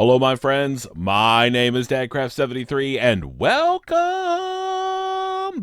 Hello, my friends. My name is DadCraft73, and welcome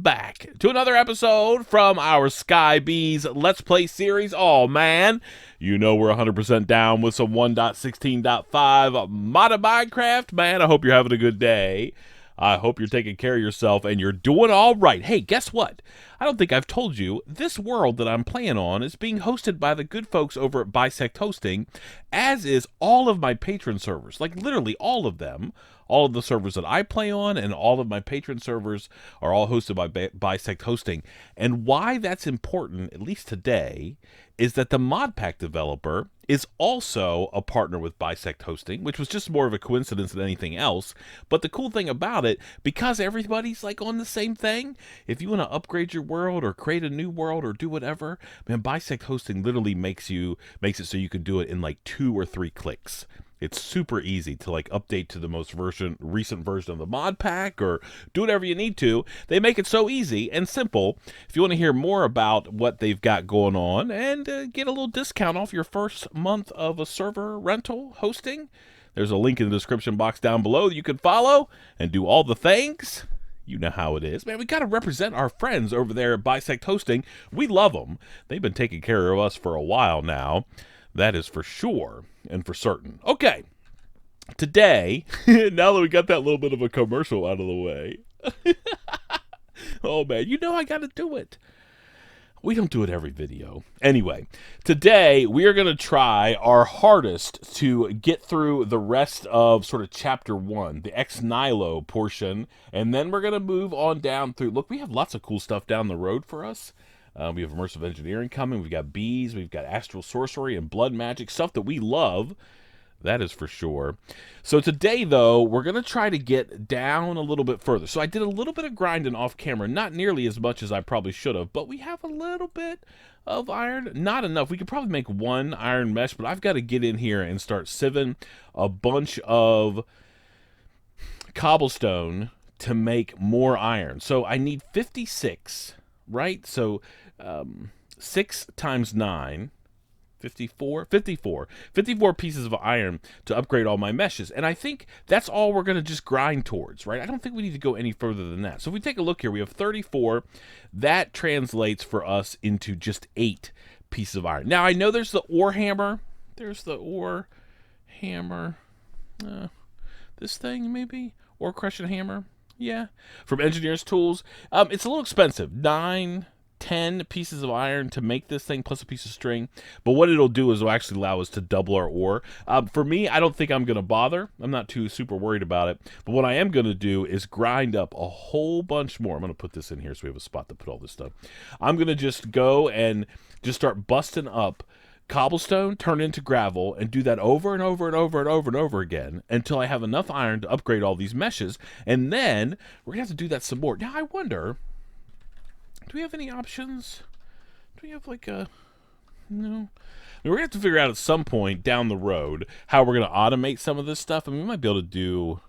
back to another episode from our Sky Bees Let's Play series. Oh, man, you know we're 100% down with some 1.16.5 modded Minecraft. Man, I hope you're having a good day. I hope you're taking care of yourself and you're doing all right. Hey, guess what? I don't think I've told you, this world that I'm playing on is being hosted by the good folks over at Bisect Hosting, as is all of my patron servers. Like, literally all of them. All of the servers that I play on and all of my patron servers are all hosted by Bisect Hosting. And why that's important, at least today, is that the mod pack developer is also a partner with Bisect Hosting, which was just more of a coincidence than anything else. But the cool thing about it, because everybody's like on the same thing, if you want to upgrade your world or create a new world or do whatever, man, Bisect Hosting literally makes it so you can do it in like 2 or 3 clicks. It's super easy to like update to the most recent version of the mod pack or do whatever you need to. They make it so easy and simple. If you want to hear more about what they've got going on and get a little discount off your first month of a server rental hosting, there's a link in the description box down below that you can follow and do all the things. You know how it is. Man, we got to represent our friends over there at Bisect Hosting. We love them. They've been taking care of us for a while now. That is for sure and for certain. Okay, today, now that we got that little bit of a commercial out of the way, oh man, you know I got to do it. We don't do it every video. Anyway, today we are going to try our hardest to get through the rest of sort of chapter 1, the ex nihilo portion, and then we're going to move on down through. Look, we have lots of cool stuff down the road for us. We have immersive engineering coming. We've got bees. We've got astral sorcery and blood magic, stuff that we love. That is for sure. So today, though, we're going to try to get down a little bit further. So I did a little bit of grinding off camera, not nearly as much as I probably should have, but we have a little bit of iron. Not enough. We could probably make 1 iron mesh, but I've got to get in here and start sieving a bunch of cobblestone to make more iron. So I need 56, right? So 6 times 9, 54 pieces of iron to upgrade all my meshes. And I think that's all we're going to just grind towards, right? I don't think we need to go any further than that. So if we take a look here, we have 34. That translates for us into just 8 pieces of iron. Now, I know there's the ore hammer. There's the ore hammer. This thing, maybe? Ore crushing hammer. Yeah. From Engineer's Tools. It's a little expensive. 10 pieces of iron to make this thing plus a piece of string, but what it'll do is it'll actually allow us to double our ore. For me, I don't think I'm going to bother. I'm not too super worried about it, but what I am going to do is grind up a whole bunch more. I'm going to put this in here so we have a spot to put all this stuff. I'm going to just go and just start busting up cobblestone, turn it into gravel, and do that over and over and over and over and over again until I have enough iron to upgrade all these meshes, and then we're going to have to do that some more. Now, I wonder, do we have any options? Do we have like a... No. I mean, we're going to have to figure out at some point down the road how we're going to automate some of this stuff. I mean, we might be able to do...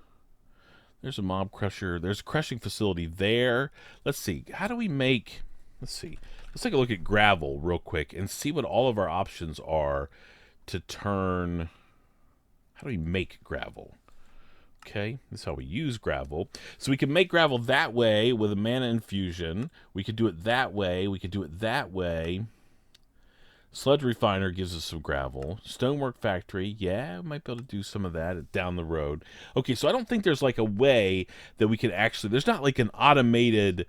There's a mob crusher. There's a crushing facility there. Let's see. How do we make... Let's see. Let's take a look at gravel real quick and see what all of our options are to turn... How do we make gravel? Okay, this is how we use gravel. So we can make gravel that way with a mana infusion. We could do it that way. We could do it that way. Sludge refiner gives us some gravel. Stonework factory, yeah, might be able to do some of that down the road. Okay, so I don't think there's like a way that we could actually... There's not like an automated...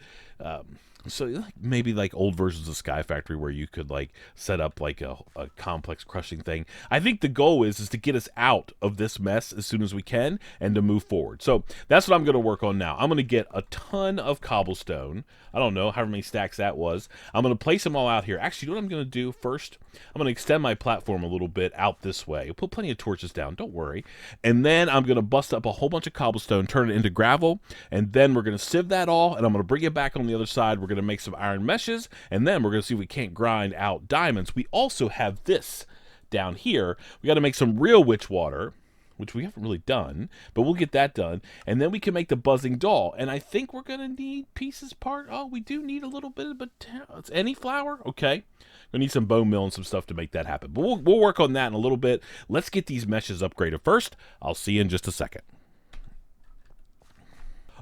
So maybe like old versions of Sky Factory where you could like set up like a complex crushing thing. I think the goal is to get us out of this mess as soon as we can and to move forward. So that's what I'm going to work on now. I'm going to get a ton of cobblestone. I don't know however many stacks that was. I'm going to place them all out here. Actually, you know what I'm going to do first? I'm going to extend my platform a little bit out this way. I'll put plenty of torches down, don't worry. And then I'm going to bust up a whole bunch of cobblestone, turn it into gravel, and then we're going to sieve that all, and I'm going to bring it back on the other side. We're going to make some iron meshes, and then we're going to see if we can't grind out diamonds. We also have this down here. We got to make some real witch water, which we haven't really done, but we'll get that done. And then we can make the buzzing doll. And I think we're going to need pieces part. Oh, we do need a little bit of any flour? Okay. We need some bone meal and some stuff to make that happen. But we'll work on that in a little bit. Let's get these meshes upgraded first. I'll see you in just a second.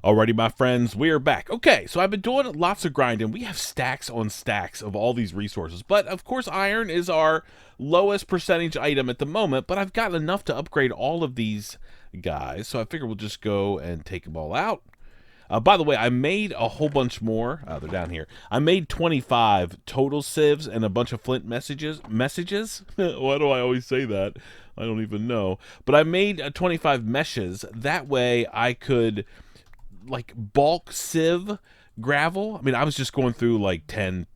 Alrighty, my friends, we are back. Okay, so I've been doing lots of grinding. We have stacks on stacks of all these resources. But, of course, iron is our lowest percentage item at the moment. But I've got enough to upgrade all of these guys. So I figure we'll just go and take them all out. By the way, I made a whole bunch more. They're down here. I made 25 total sieves and a bunch of flint messages. Why do I always say that? I don't even know. But I made 25 meshes. That way I could, like, bulk sieve gravel. I mean, I was just going through like 10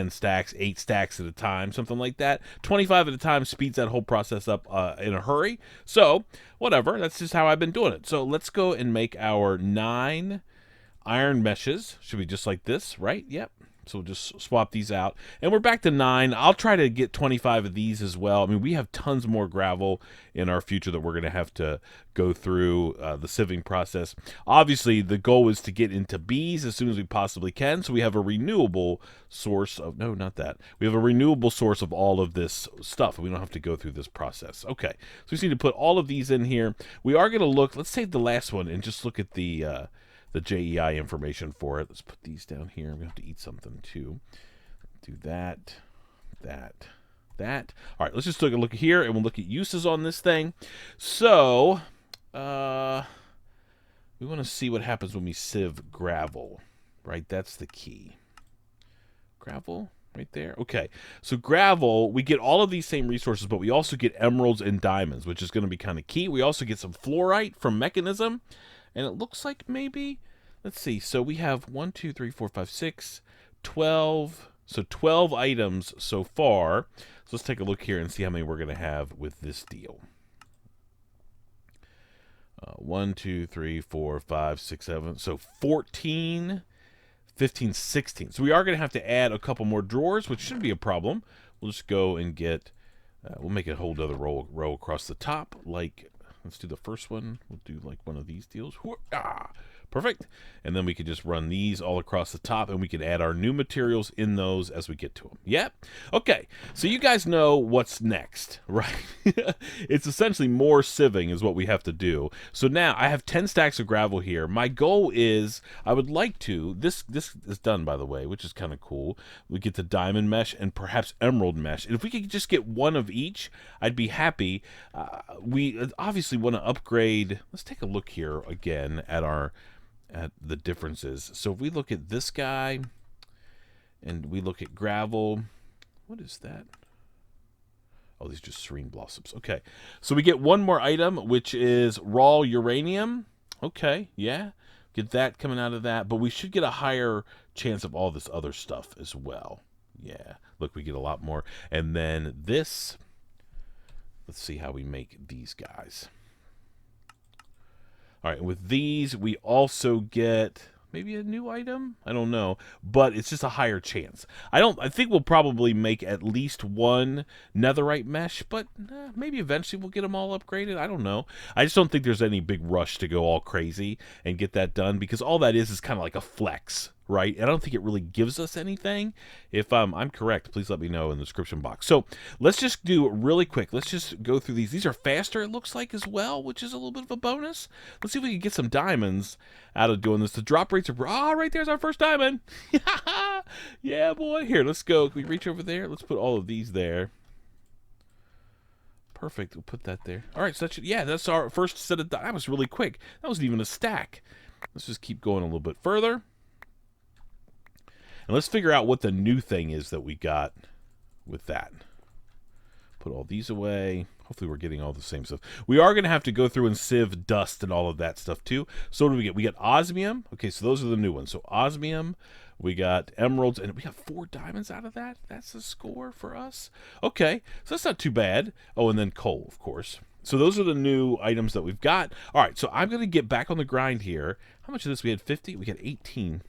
stacks, 8 stacks at a time, something like that. 25 at a time speeds that whole process up in a hurry. So, whatever. That's just how I've been doing it. So, let's go and make our 9 iron meshes. Should be just like this, right? Yep. So we'll just swap these out. And we're back to 9. I'll try to get 25 of these as well. I mean, we have tons more gravel in our future that we're going to have to go through the sieving process. Obviously, the goal is to get into bees as soon as we possibly can. So we have a renewable source of... No, not that. We have a renewable source of all of this stuff. We don't have to go through this process. Okay. So we just need to put all of these in here. We are going to look... Let's save the last one and just look at the JEI information for it. Let's put these down here. We have to eat something too. Do that. All right, let's just take a look here, and we'll look at uses on this thing. So, we want to see what happens when we sieve gravel, right? That's the key. Gravel, right there. Okay, so gravel, we get all of these same resources, but we also get emeralds and diamonds, which is going to be kind of key. We also get some fluorite from Mechanism. And it looks like maybe, let's see, so we have 1, 2, 3, 4, 5, 6, 12, so 12 items so far. So let's take a look here and see how many we're going to have with this deal. 1, 2, 3, 4, 5, 6, 7, so 14, 15, 16. So we are going to have to add a couple more drawers, which shouldn't be a problem. We'll just go and get, we'll make a whole other row across the top, like... Let's do the first one. We'll do like one of these deals. Perfect. And then we can just run these all across the top, and we can add our new materials in those as we get to them. Yep. Okay. So you guys know what's next, right? It's essentially more sieving is what we have to do. So now I have 10 stacks of gravel here. My goal is I would like to, this is done, by the way, which is kind of cool. We get the diamond mesh and perhaps emerald mesh. And if we could just get one of each, I'd be happy. We obviously want to upgrade. Let's take a look here again at the differences. So if we look at this guy and we look at gravel, what is that? Oh, these are just serene blossoms. Okay, so we get one more item, which is raw uranium. Okay, yeah, get that coming out of that, but we should get a higher chance of all this other stuff as well. Yeah, look, we get a lot more. And then this, let's see how we make these guys. All right, with these, we also get maybe a new item. I don't know, but it's just a higher chance. I think we'll probably make at least one netherite mesh, but maybe eventually we'll get them all upgraded. I don't know. I just don't think there's any big rush to go all crazy and get that done, because all that is kind of like a flex, right? And I don't think it really gives us anything. If I'm correct, please let me know in the description box. So let's just do really quick. Let's just go through these. These are faster, it looks like, as well, which is a little bit of a bonus. Let's see if we can get some diamonds out of doing this. The drop rates are... right there's our first diamond. Yeah, boy. Here, let's go. Can we reach over there? Let's put all of these there. Perfect. We'll put that there. All right, so that's our first set of... That was really quick. That wasn't even a stack. Let's just keep going a little bit further. And let's figure out what the new thing is that we got with that. Put all these away. Hopefully we're getting all the same stuff. We are going to have to go through and sieve dust and all of that stuff too. So what do we get? We got osmium. Okay, so those are the new ones. So osmium, we got emeralds, and we got 4 diamonds out of that. That's the score for us. Okay, so that's not too bad. Oh, and then coal, of course. So those are the new items that we've got. All right, so I'm going to get back on the grind here. How much of this? We had 50. We got 18.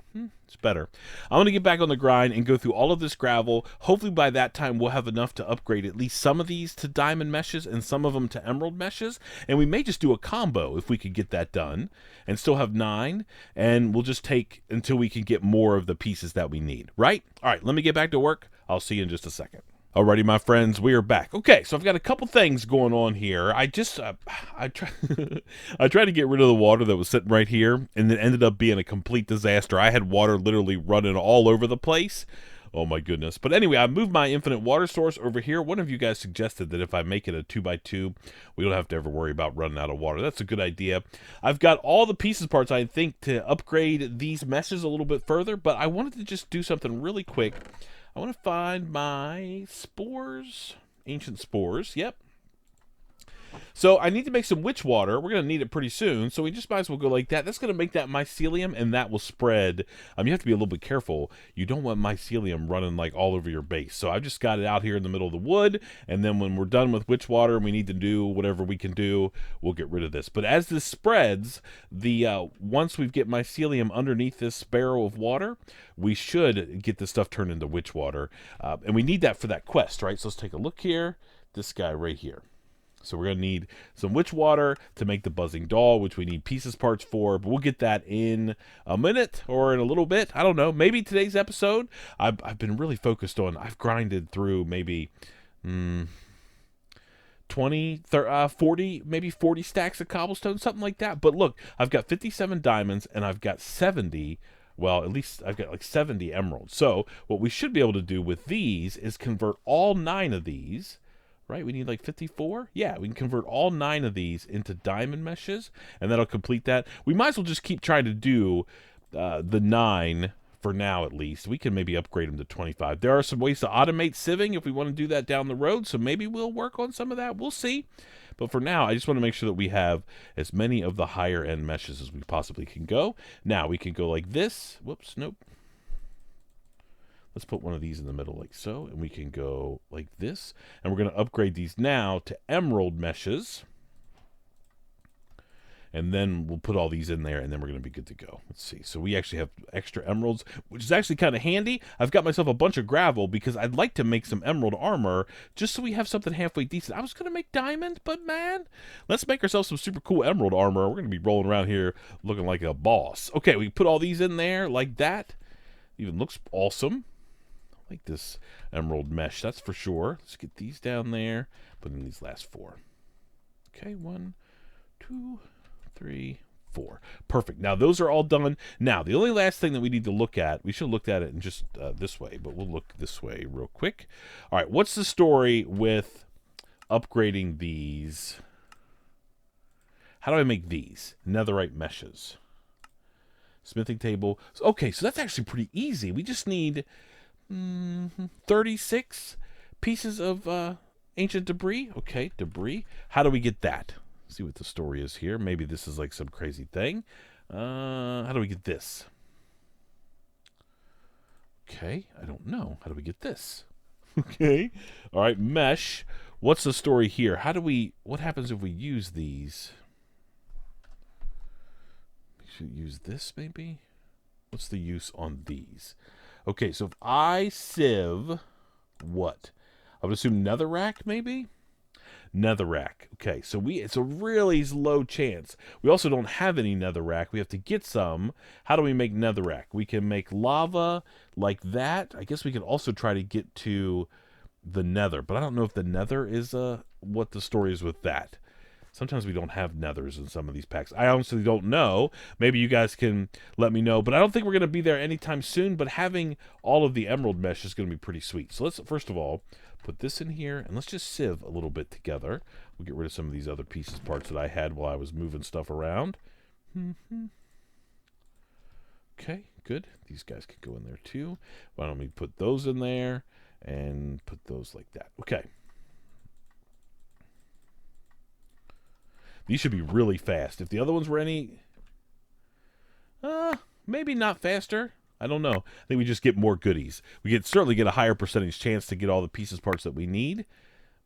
It's better. I'm going to get back on the grind and go through all of this gravel. Hopefully by that time we'll have enough to upgrade at least some of these to diamond meshes and some of them to emerald meshes. And we may just do a combo if we could get that done and still have 9. And we'll just take until we can get more of the pieces that we need, right? All right, let me get back to work. I'll see you in just a second. Alrighty, my friends, we are back. Okay, so I've got a couple things going on here. I tried to get rid of the water that was sitting right here, and it ended up being a complete disaster. I had water literally running all over the place. Oh my goodness. But anyway, I moved my infinite water source over here. One of you guys suggested that if I make it a 2x2, we don't have to ever worry about running out of water. That's a good idea. I've got all the pieces parts, I think, to upgrade these meshes a little bit further, but I wanted to just do something really quick. I want to find my spores, ancient spores, yep. So I need to make some witch water. We're going to need it pretty soon, so we just might as well go like that. That's going to make that mycelium, and that will spread. You have to be a little bit careful. You don't want mycelium running like all over your base. So I've just got it out here in the middle of the wood, and then when we're done with witch water and we need to do whatever we can do, we'll get rid of this. But as this spreads, once we get mycelium underneath this barrel of water, we should get this stuff turned into witch water. And we need that for that quest, right? So let's take a look here. This guy right here. So we're going to need some witch water to make the buzzing doll, which we need pieces parts for, but we'll get that in a minute or in a little bit. I don't know. Maybe today's episode. I've been really focused on, I've grinded through maybe 20, 30, 40, maybe 40 stacks of cobblestone, something like that. But look, I've got 57 diamonds and I've got 70. Well, at least I've got like 70 emeralds. So what we should be able to do with these is convert all 9 of these. Right, we need like 54? Yeah, we can convert all 9 of these into diamond meshes, and that'll complete that. We might as well just keep trying to do the 9 for now at least. We can maybe upgrade them to 25. There are some ways to automate sieving if we want to do that down the road, so maybe we'll work on some of that. We'll see. But for now, I just want to make sure that we have as many of the higher end meshes as we possibly can go. Now, we can go like this. Whoops, nope. Let's put one of these in the middle like so, and we can go like this. And we're going to upgrade these now to emerald meshes. And then we'll put all these in there, and then we're going to be good to go. Let's see. So we actually have extra emeralds, which is actually kind of handy. I've got myself a bunch of gravel because I'd like to make some emerald armor just so we have something halfway decent. I was going to make diamond, but man, let's make ourselves some super cool emerald armor. We're going to be rolling around here looking like a boss. Okay, we put all these in there like that. Even looks awesome. Like this emerald mesh, that's for sure. Let's get these down there. Put in these last 4. Okay, 1, 2, 3, 4. Perfect. Now those are all done. Now the only last thing that we need to look at, we should have looked at it in just this way, but we'll look this way real quick. All right, what's the story with upgrading these? How do I make these? Netherite meshes. Smithing table. Okay, so that's actually pretty easy. We just need 36 pieces of ancient debris. Okay, debris. How do we get that? See what the story is here. Maybe this is like some crazy thing. How do we get this? Okay, I don't know. How do we get this? Okay. All right, mesh. What's the story here? What happens if we use these? We should use this maybe? What's the use on these? Okay, so if I sieve, what? I would assume netherrack, maybe? Netherrack. Okay, so it's a really low chance. We also don't have any netherrack. We have to get some. How do we make netherrack? We can make lava like that. I guess we can also try to get to the nether, but I don't know if the nether is what the story is with that. Sometimes we don't have nethers in some of these packs. I honestly don't know. Maybe you guys can let me know. But I don't think we're going to be there anytime soon. But having all of the emerald mesh is going to be pretty sweet. So let's, first of all, put this in here. And let's just sieve a little bit together. We'll get rid of some of these other pieces, parts that I had while I was moving stuff around. Okay, good. These guys could go in there too. Why don't we put those in there and put those like that. Okay. These should be really fast. If the other ones were any... maybe not faster. I don't know. I think we just get more goodies. We certainly get a higher percentage chance to get all the pieces parts that we need.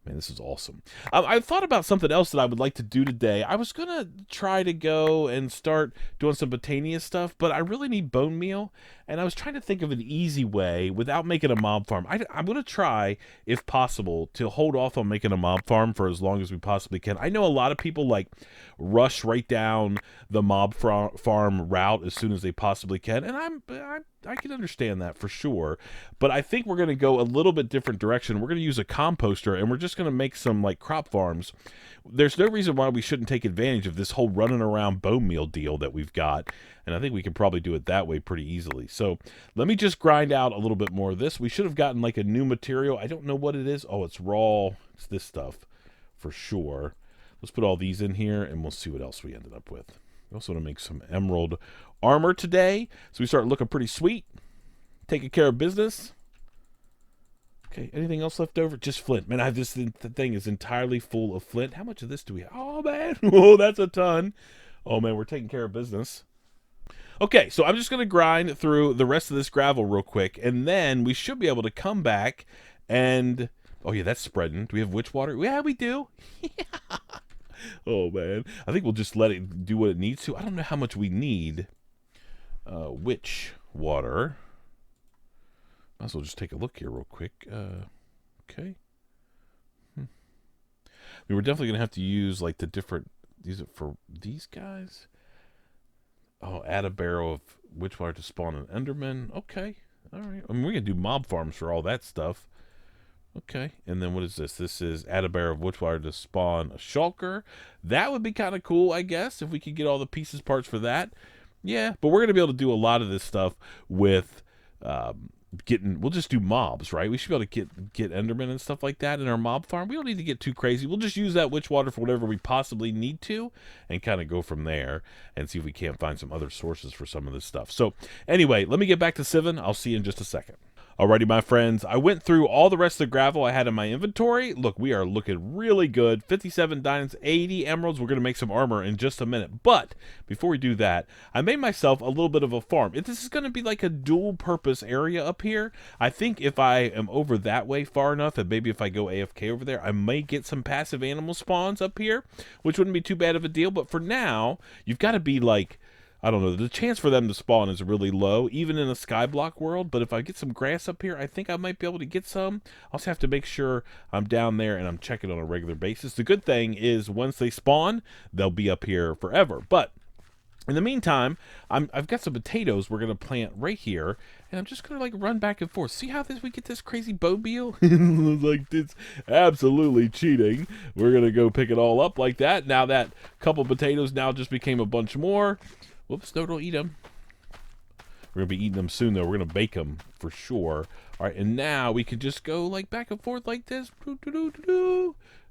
Man, this is awesome. I thought about something else that I would like to do today. I was going to try to go and start doing some Botania stuff, but I really need bone meal, and I was trying to think of an easy way without making a mob farm. I'm going to try, if possible, to hold off on making a mob farm for as long as we possibly can. I know a lot of people, like, rush right down the mob farm route as soon as they possibly can, and I can understand that for sure, but I think we're going to go a little bit different direction. We're going to use a composter, and we're just going to make some like crop farms. There's no reason why we shouldn't take advantage of this whole running around bone meal deal that we've got, and I think we can probably do it that way pretty easily. So let me just grind out a little bit more of this. We should have gotten like a new material. I don't know what it is. Oh, it's raw. It's this stuff for sure. Let's put all these in here, and we'll see what else we ended up with. We also want to make some emerald armor today, so we start looking pretty sweet. Taking care of business. Okay, anything else left over? Just flint. Man, the thing is entirely full of flint. How much of this do we have? Oh, man. Oh, that's a ton. Oh, man, we're taking care of business. Okay, so I'm just going to grind through the rest of this gravel real quick, and then we should be able to come back and... Oh, yeah, that's spreading. Do we have witch water? Yeah, we do. Yeah. Oh, man. I think we'll just let it do what it needs to. I don't know how much we need. Witch water. Might as well just take a look here real quick. Okay. We were definitely going to have to use, like, the different... Use it for these guys? Oh, add a barrel of witch water to spawn an enderman. Okay. All right. I mean, we're going to do mob farms for all that stuff. Okay, and then what is this? This is add a barrel of witch water to spawn a shulker. That would be kind of cool, I guess, if we could get all the pieces parts for that. Yeah, but we're going to be able to do a lot of this stuff with we'll just do mobs, right? We should be able to get endermen and stuff like that in our mob farm. We don't need to get too crazy. We'll just use that witch water for whatever we possibly need to and kind of go from there and see if we can't find some other sources for some of this stuff. So anyway, let me get back to Sieve. I'll see you in just a second. Alrighty, my friends, I went through all the rest of the gravel I had in my inventory. Look, we are looking really good. 57 diamonds, 80 emeralds. We're going to make some armor in just a minute. But before we do that, I made myself a little bit of a farm. If this is going to be like a dual-purpose area up here, I think if I am over that way far enough, and maybe if I go AFK over there, I may get some passive animal spawns up here, which wouldn't be too bad of a deal. But for now, you've got to be like... I don't know, the chance for them to spawn is really low, even in a skyblock world, but if I get some grass up here, I think I might be able to get some. I'll just have to make sure I'm down there and I'm checking on a regular basis. The good thing is once they spawn, they'll be up here forever. But in the meantime, I've got some potatoes we're going to plant right here, and I'm just going to like run back and forth. See how we get this crazy bone meal? Like, it's absolutely cheating. We're going to go pick it all up like that. Now that couple potatoes now just became a bunch more. Whoops, no, don't eat them. We're going to be eating them soon, though. We're going to bake them for sure. All right, and now we can just go like back and forth like this.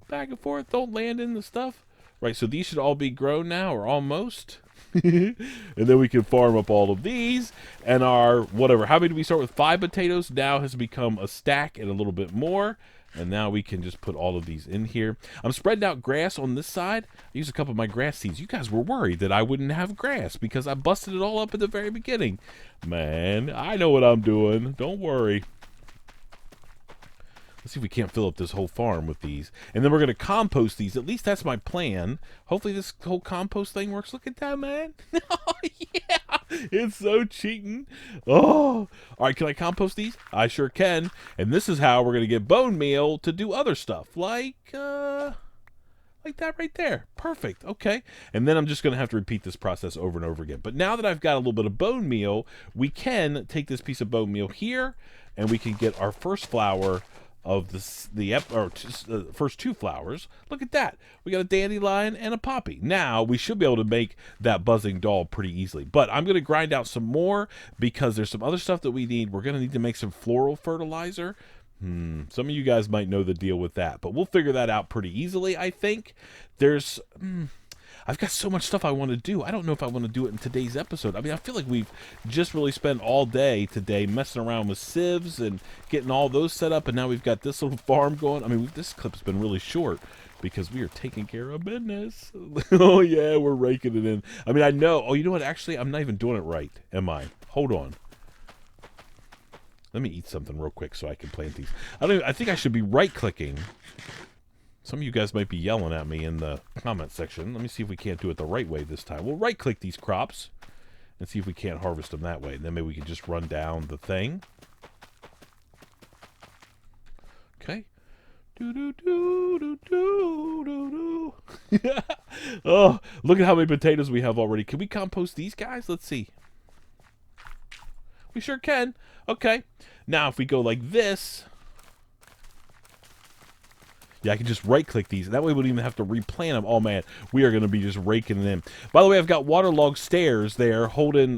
Back and forth. Don't land in the stuff. Right, so these should all be grown now, or almost. And then we can farm up all of these. And our, whatever, how many did we start with? 5 potatoes. Now has become a stack and a little bit more. And now we can just put all of these in here. I'm spreading out grass on this side. I used a couple of my grass seeds. You guys were worried that I wouldn't have grass because I busted it all up at the very beginning. Man, I know what I'm doing. Don't worry. Let's see if we can't fill up this whole farm with these. And then we're going to compost these. At least that's my plan. Hopefully this whole compost thing works. Look at that, man. Oh, yeah. It's so cheating. Oh. All right, can I compost these? I sure can. And this is how we're going to get bone meal to do other stuff. Like that right there. Perfect. Okay. And then I'm just going to have to repeat this process over and over again. But now that I've got a little bit of bone meal, we can take this piece of bone meal here, and we can get our first flower of the first 2 flowers. Look at that. We got a dandelion and a poppy. Now we should be able to make that buzzing doll pretty easily. But I'm going to grind out some more because there's some other stuff that we need. We're going to need to make some floral fertilizer. Some of you guys might know the deal with that, but we'll figure that out pretty easily, I think. I've got so much stuff I want to do. I don't know if I want to do it in today's episode. I mean, I feel like we've just really spent all day today messing around with sieves and getting all those set up, and now we've got this little farm going. I mean, this clip's been really short because we are taking care of business. Oh, yeah, we're raking it in. I mean, I know. Oh, you know what? Actually, I'm not even doing it right, am I? Hold on. Let me eat something real quick so I can plant these. I think I should be right-clicking Some of you guys might be yelling at me in the comment section. Let me see if we can't do it the right way this time. We'll right-click these crops and see if we can't harvest them that way. And then maybe we can just run down the thing. Okay. Oh, look at how many potatoes we have already. Can we compost these guys? Let's see. We sure can. Okay. Now, if we go like this... Yeah, I can just right-click these. That way we don't even have to replant them. Oh, man, we are going to be just raking it in. By the way, I've got waterlogged stairs there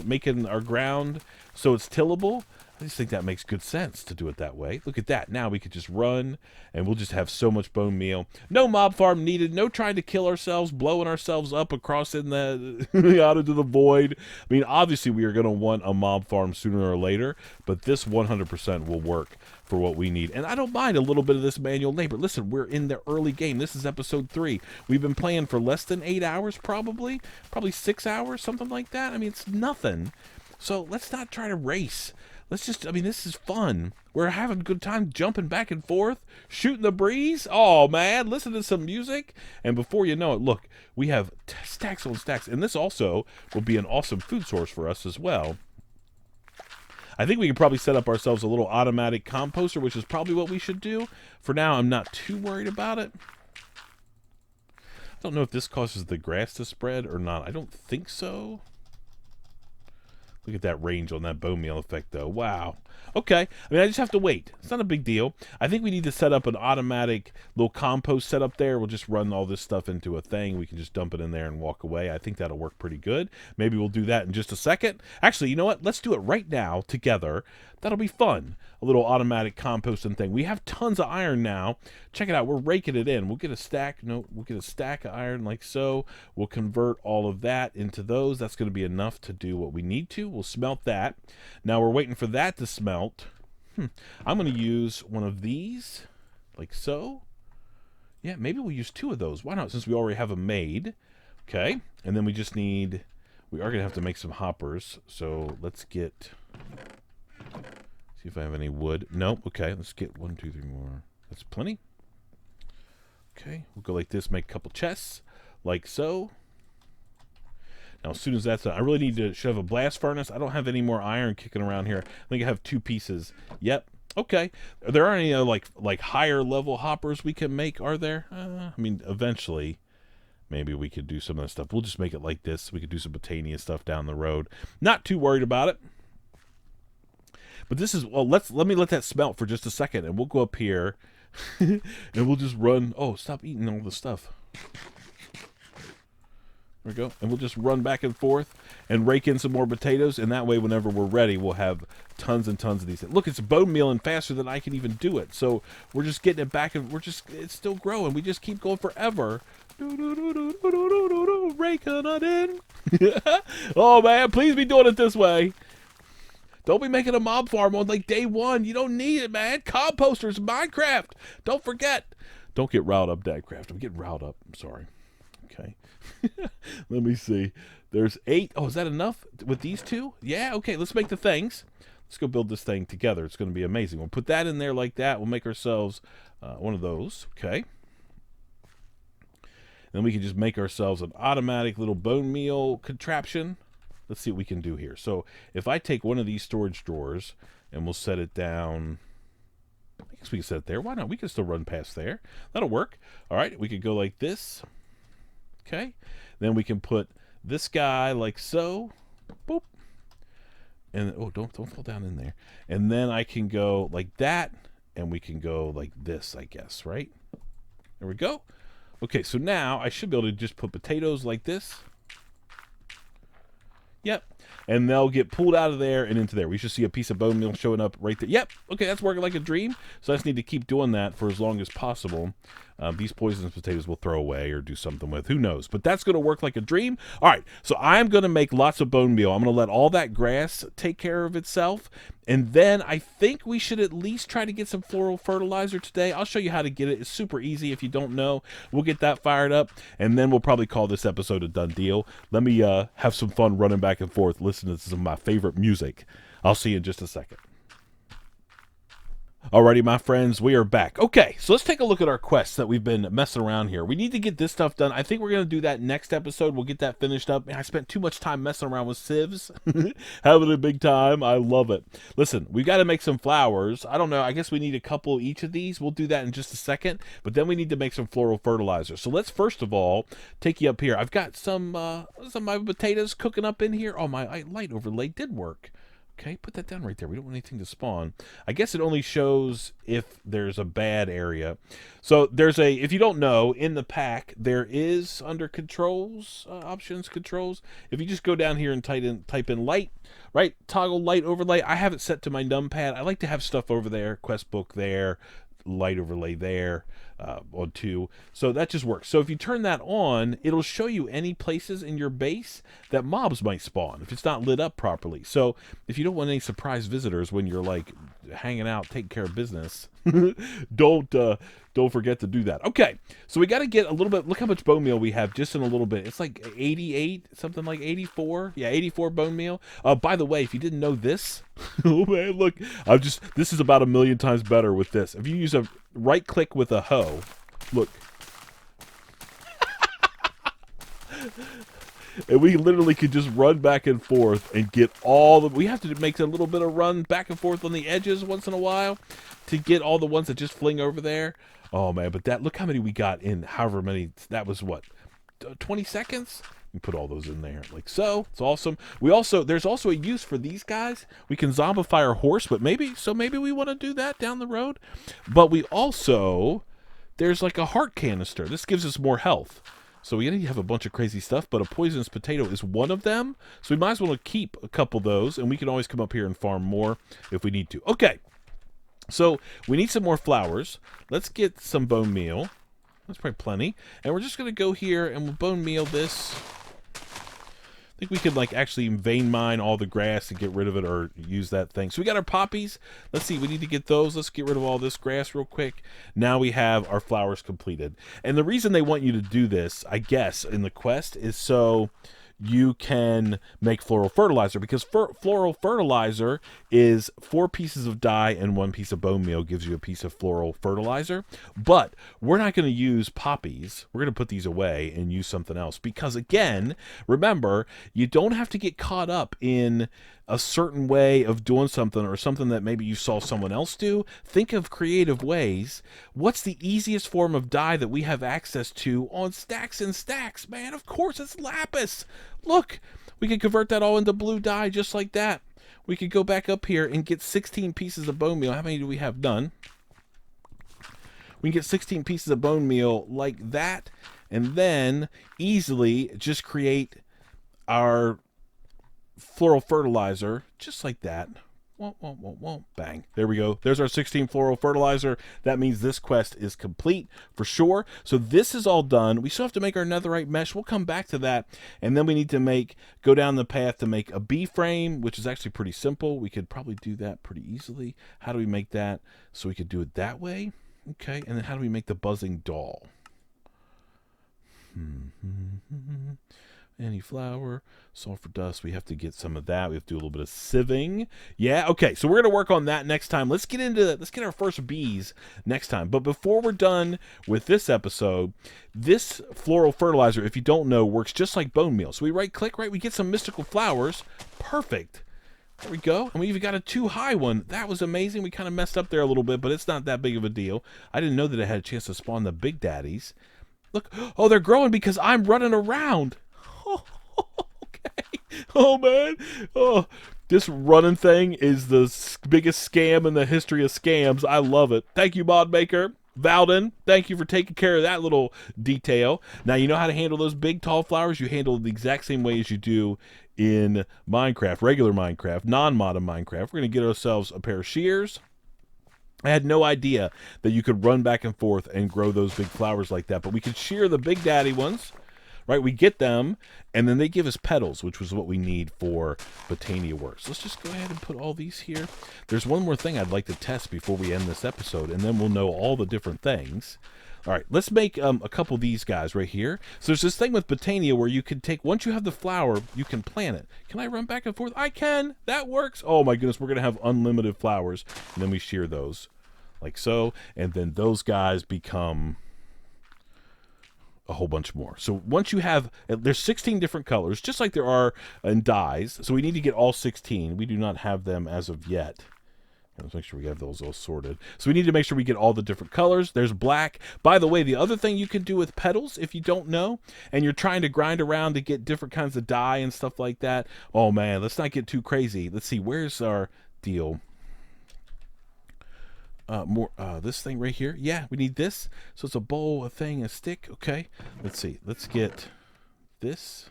making our ground so it's tillable. I just think that makes good sense to do it that way. Look at that. Now we could just run, and we'll just have so much bone meal. No mob farm needed. No trying to kill ourselves, blowing ourselves up across in the out into the void. I mean, obviously we are going to want a mob farm sooner or later, but this 100% will work for what we need. And I don't mind a little bit of this manual labor. Listen, we're in the early game. This is episode 3. We've been playing for less than 8 hours, probably 6 hours, something like that. I mean, it's nothing. So let's not try to race. Let's just, I mean, this is fun. We're having a good time jumping back and forth, shooting the breeze. Oh, man, listen to some music. And before you know it, look, we have stacks on stacks. And this also will be an awesome food source for us as well. I think we can probably set up ourselves a little automatic composter, which is probably what we should do. For now, I'm not too worried about it. I don't know if this causes the grass to spread or not. I don't think so. Look at that range on that bone meal effect, though. Wow. Okay. I mean, I just have to wait. It's not a big deal. I think we need to set up an automatic little compost setup there. We'll just run all this stuff into a thing. We can just dump it in there and walk away. I think that'll work pretty good. Maybe we'll do that in just a second. Actually, you know what? Let's do it right now together. That'll be fun. A little automatic composting thing. We have tons of iron now. Check it out. We're raking it in. We'll get a stack. No, we'll get a stack of iron like so. We'll convert all of that into those. That's going to be enough to do what we need to. We'll smelt that. Now we're waiting for that to smelt. I'm going to use one of these like so. Yeah, maybe we'll use 2 of those. Why not? Since we already have them made. Okay. And then we just need, we are going to have to make some hoppers. So let's get, see if I have any wood. Nope. Okay. Let's get 1, 2, 3 more. That's plenty. Okay. We'll go like this, make a couple chests like so. Now, as soon as that's done, I really need to shove a blast furnace. I don't have any more iron kicking around here. I think I have 2 pieces. Yep. Okay. Are there any like higher level hoppers we can make? Are there? I mean, eventually, maybe we could do some of that stuff. We'll just make it like this. We could do some botania stuff down the road. Not too worried about it. But this is, well, let me let that smelt for just a second, and we'll go up here, and we'll just run. Oh, stop eating all the stuff. There we go. And we'll just run back and forth and rake in some more potatoes. And that way, whenever we're ready, we'll have tons and tons of these. Look, it's bone mealing faster than I can even do it. So we're just getting it back, and it's still growing. We just keep going forever. Raking it in. Oh, man, please be doing it this way. Don't be making a mob farm on like day 1. You don't need it, man. Composters, Minecraft. Don't forget. Don't get riled up, Dadcraft. I'm getting riled up. I'm sorry. Okay. Let me see. There's 8. Oh, is that enough with these 2? Yeah, okay. Let's make the things. Let's go build this thing together. It's going to be amazing. We'll put that in there like that. We'll make ourselves one of those. Okay. Then we can just make ourselves an automatic little bone meal contraption. Let's see what we can do here. So if I take one of these storage drawers and we'll set it down, I guess we can set it there. Why not? We can still run past there. That'll work. All right. We could go like this. Okay. Then we can put this guy like so. Boop. And oh, don't fall down in there. And then I can go like that, and we can go like this, I guess, right? There we go. Okay, so now I should be able to just put potatoes like this. Yep. And they'll get pulled out of there and into there. We should see a piece of bone meal showing up right there. Yep. Okay, that's working like a dream. So I just need to keep doing that for as long as possible. These poisonous potatoes we'll throw away or do something with. Who knows? But that's going to work like a dream. All right, so I'm going to make lots of bone meal. I'm going to let all that grass take care of itself. And then I think we should at least try to get some floral fertilizer today. I'll show you how to get it. It's super easy if you don't know. We'll get that fired up, and then we'll probably call this episode a done deal. Let me have some fun running back and forth, listening to some of my favorite music. I'll see you in just a second. Alrighty, my friends, we are back. Okay, so let's take a look at our quests that we've been messing around here. We need to get this stuff done. I think we're going to do that next episode. We'll get that finished up. Man, I spent too much time messing around with sieves. Having a big time. I love it. Listen, we got to make some flowers. I don't know. I guess we need a couple each of these. We'll do that in just a second. But then we need to make some floral fertilizer. So let's first of all take you up here. I've got some of my potatoes cooking up in here. Oh, my light overlay did work. Okay, put that down right there. We don't want anything to spawn. I guess it only shows if there's a bad area. So there's a, if you don't know, in the pack, there is under controls, options, controls. If you just go down here and type in light, right, toggle light overlay. I have it set to my numpad. I like to have stuff over there, quest book there, light overlay there, on 2. So that just works. So if you turn that on, it'll show you any places in your base that mobs might spawn if it's not lit up properly. So if you don't want any surprise visitors when you're like hanging out, taking care of business, don't forget to do that. Okay, so we got to get a little bit. Look how much bone meal we have just in a little bit. It's like 88, something like 84. Yeah, 84 bone meal. By the way, if you didn't know this, oh man, look, this is about 1,000,000 times better with this. If you use a right click with a hoe, look. And we literally could just run back and forth and get all the... We have to make a little bit of run back and forth on the edges once in a while to get all the ones that just fling over there. Oh, man, but that... Look how many we got in however many... That was, what, 20 seconds? We put all those in there like so. It's awesome. We also... There's also a use for these guys. We can zombify our horse, but maybe... So maybe we want to do that down the road. But we also... There's like a heart canister. This gives us more health. So we have a bunch of crazy stuff, but a poisonous potato is one of them. So we might as well keep a couple of those, and we can always come up here and farm more if we need to. Okay, so we need some more flowers. Let's get some bone meal. That's probably plenty. And we're just going to go here and we'll bone meal this. I think we could like actually vein mine all the grass and get rid of it or use that thing. So we got our poppies. Let's see, we need to get those. Let's get rid of all this grass real quick. Now we have our flowers completed. And the reason they want you to do this, I guess, in the quest is so you can make floral fertilizer, because floral fertilizer is 4 pieces of dye and 1 piece of bone meal gives you a piece of floral fertilizer. But we're not going to use poppies. We're going to put these away and use something else, because again, remember, you don't have to get caught up in a certain way of doing something or something that maybe you saw someone else do. Think of creative ways. What's the easiest form of dye that we have access to on stacks and stacks? Man, of course it's lapis. Look, we can convert that all into blue dye just like that. We could go back up here and get 16 pieces of bone meal. How many do we have done? We can get 16 pieces of bone meal like that, and then easily just create our floral fertilizer just like that. Bang. There we go. There's our 16 floral fertilizer. That means this quest is complete for sure. So this is all done. We still have to make our netherite mesh. We'll come back to that. And then we need to go down the path to make a bee frame, which is actually pretty simple. We could probably do that pretty easily. How do we make that? So we could do it that way. Okay. And then how do we make the buzzing doll? Any flour, sulfur dust. We have to get some of that. We have to do a little bit of sieving. Yeah, okay. So we're gonna work on that next time. Let's get our first bees next time. But before we're done with this episode, this floral fertilizer, if you don't know, works just like bone meal. So we right click, right? We get some mystical flowers. Perfect. There we go. And we even got a 2 high one. That was amazing. We kind of messed up there a little bit, but it's not that big of a deal. I didn't know that it had a chance to spawn the big daddies. Look, oh, they're growing because I'm running around. Oh, okay. Oh, man. Oh, this running thing is the biggest scam in the history of scams. I love it. Thank you, Mod Maker. Valden, thank you for taking care of that little detail. Now, you know how to handle those big, tall flowers? You handle it the exact same way as you do in Minecraft, regular Minecraft, non-modded Minecraft. We're going to get ourselves a pair of shears. I had no idea that you could run back and forth and grow those big flowers like that, but we could shear the big daddy ones. Right, we get them, and then they give us petals, which was what we need for Botania works. Let's just go ahead and put all these here. There's one more thing I'd like to test before we end this episode, and then we'll know all the different things. All right, let's make a couple of these guys right here. So there's this thing with Botania where you can take, once you have the flower, you can plant it. Can I run back and forth? I can. That works. Oh, my goodness, we're going to have unlimited flowers, and then we shear those. like so, and then those guys become a whole bunch more. So once you have, there's 16 different colors, just like there are in dyes. So we need to get all 16. We do not have them as of yet. Let's make sure we have those all sorted. So we need to make sure we get all the different colors. There's black. By the way, the other thing you can do with petals, if you don't know, and you're trying to grind around to get different kinds of dye and stuff like that. Oh man, let's not get too crazy. Let's see, where's our deal? This thing right here. Yeah, we need this. So it's a bowl, a thing, a stick. Okay. Let's see. Let's get this.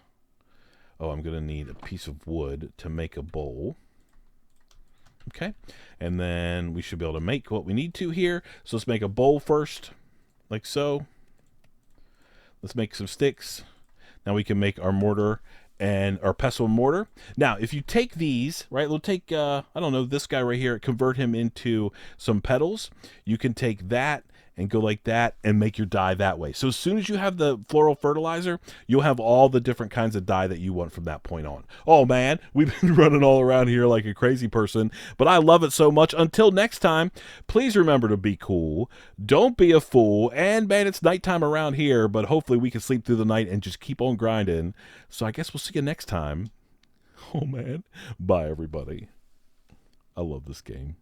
Oh, I'm going to need a piece of wood to make a bowl. Okay. And then we should be able to make what we need to here. So let's make a bowl first, like so. Let's make some sticks. Now we can make our mortar and our pestle and mortar. Now, if you take these, right, we'll take, I don't know, this guy right here, convert him into some petals. You can take that and go like that and make your dye that way. So as soon as you have the floral fertilizer, you'll have all the different kinds of dye that you want from that point on. Oh man, we've been running all around here like a crazy person, but I love it so much. Until next time, please remember to be cool. Don't be a fool. And man, it's nighttime around here, but hopefully we can sleep through the night and just keep on grinding. So I guess we'll see you next time. Oh man. Bye everybody. I love this game.